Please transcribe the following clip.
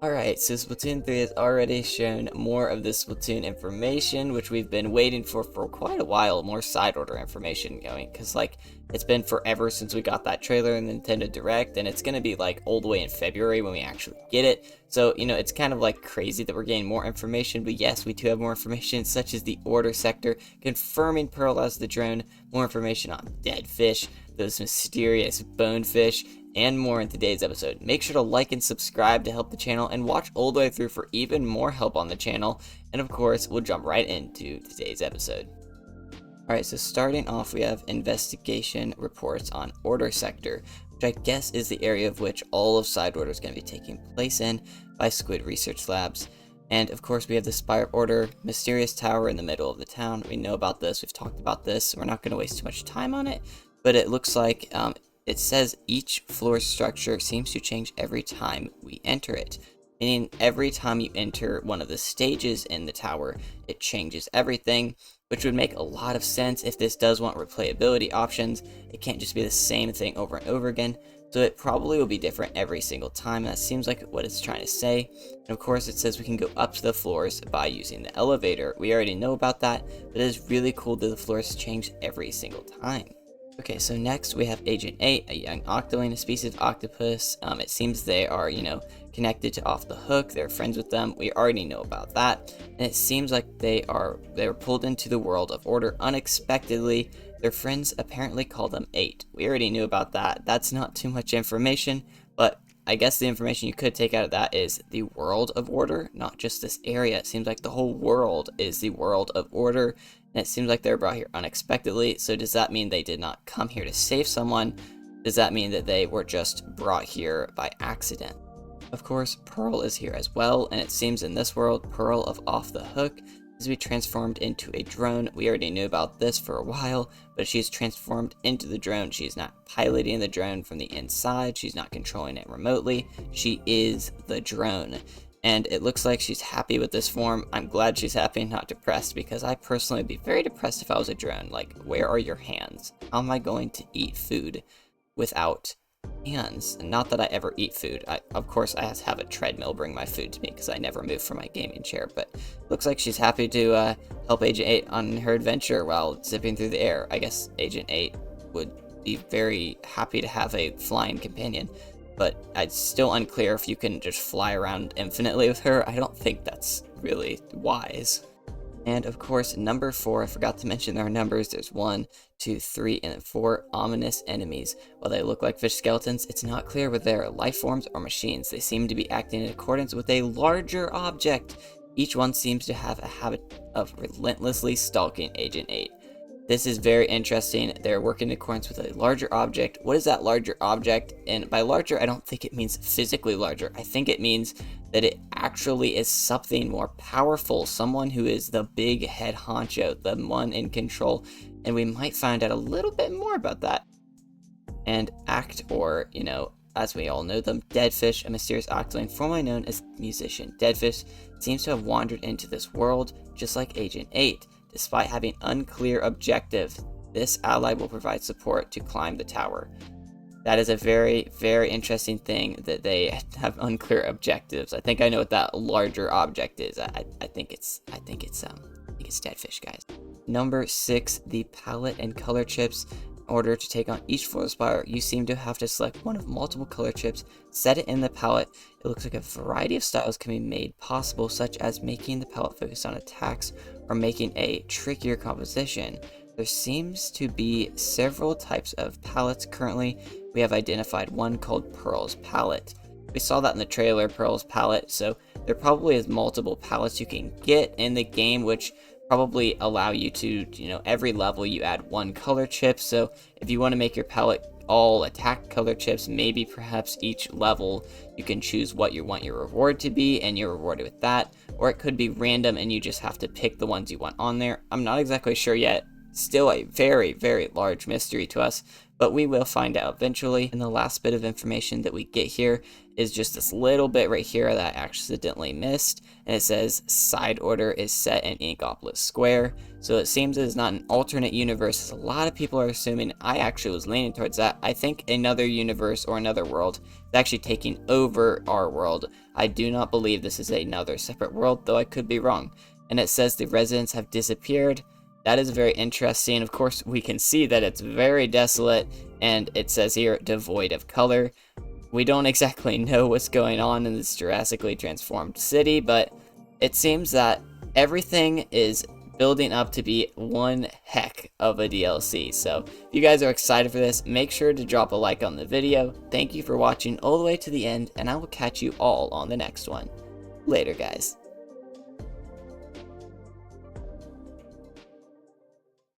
Alright, so Splatoon 3 has already shown more of the Splatoon information, which we've been waiting for quite a while, more side order information going, because, like, it's been forever since we got that trailer in Nintendo Direct, and it's going to be, like, all the way in February when we actually get it. So, it's kind of, like, crazy that we're getting more information, but yes, we do have more information, such as the order sector, confirming Pearl as the drone, more information on Deadfish, those mysterious bonefish, and more in today's episode. Make sure to like and subscribe to help the channel and watch all the way through for even more help on the channel. And of course, we'll jump right into today's episode. Alright, so starting off, we have investigation reports on Order Sector, which I guess is the area of which all of Side Order is going to be taking place in by Squid Research Labs. And of course, we have the Spire Order, mysterious tower in the middle of the town. We know about this, we've talked about this, we're not going to waste too much time on it, but it looks like it says each floor structure seems to change every time we enter it. Meaning every time you enter one of the stages in the tower, it changes everything, which would make a lot of sense if this does want replayability options. It can't just be the same thing over and over again, so it probably will be different every single time. That seems like what it's trying to say. And of course, it says we can go up to the floors by using the elevator. We already know about that, but it is really cool that the floors change every single time. Okay, so next we have Agent 8, a young octoling, a species of octopus. It seems they are, connected to Off the Hook. They're friends with them. We already know about that. And it seems like they were pulled into the world of Order unexpectedly. Their friends apparently call them 8. We already knew about that. That's not too much information, but I guess the information you could take out of that is the world of Order, not just this area. It seems like the whole world is the world of Order. And it seems like they're brought here unexpectedly, so does that mean they did not come here to save someone? Does that mean that they were just brought here by accident? Of course, Pearl is here as well, and it seems in this world, Pearl of Off the Hook is to be transformed into a drone. We already knew about this for a while, but she's transformed into the drone. She's not piloting the drone from the inside, she's not controlling it remotely, she is the drone. And it looks like she's happy with this form. I'm glad she's happy and not depressed, because I personally would be very depressed if I was a drone. Like, where are your hands? How am I going to eat food without hands? And not that I ever eat food. Of course, I have to have a treadmill bring my food to me because I never move from my gaming chair. But looks like she's happy to help Agent 8 on her adventure while zipping through the air. I guess Agent 8 would be very happy to have a flying companion. But it's still unclear if you can just fly around infinitely with her. I don't think that's really wise. And of course, number 4, I forgot to mention there are numbers. There's 1, 2, 3, and 4 ominous enemies. While they look like fish skeletons, it's not clear whether they're life forms or machines. They seem to be acting in accordance with a larger object. Each one seems to have a habit of relentlessly stalking Agent 8. This is very interesting. They're working in accordance with a larger object. What is that larger object? And by larger, I don't think it means physically larger. I think it means that it actually is something more powerful, someone who is the big head honcho, the one in control. And we might find out a little bit more about that. And Act, or, as we all know them, Deadfish, a mysterious octoling formerly known as musician. Deadfish seems to have wandered into this world, just like Agent 8. Despite having unclear objectives, this ally will provide support to climb the tower. That is a very, very interesting thing that they have unclear objectives. I think I know what that larger object is. I think it's Deadfish, guys. Number 6, the palette and color chips. In order to take on each floor spire, you seem to have to select one of multiple color chips, set it in the palette. It looks like a variety of styles can be made possible, such as making the palette focus on attacks or making a trickier composition. There seems to be several types of palettes currently. We have identified one called Pearl's Palette. We saw that in the trailer, Pearl's Palette, so there probably is multiple palettes you can get in the game, which probably allow you to, every level you add one color chip. So if you want to make your palette all attack color chips, maybe perhaps each level you can choose what you want your reward to be and you're rewarded with that, or it could be random and you just have to pick the ones you want on there. I'm not exactly sure yet. Still a very, very large mystery to us, but we will find out eventually. And the last bit of information that we get here is just this little bit right here that I accidentally missed, and it says side order is set in Inkopolis Square. So it seems it is not an alternate universe, as a lot of people are assuming. I actually was leaning towards that. I think another universe or another world is actually taking over our world. I do not believe this is another separate world, though I could be wrong. And it says the residents have disappeared. That is very interesting. Of course, we can see that it's very desolate, and it says here devoid of color. We don't exactly know what's going on in this drastically transformed city, but it seems that everything is building up to be one heck of a DLC. So if you guys are excited for this, make sure to drop a like on the video. Thank you for watching all the way to the end, and I will catch you all on the next one. Later, guys.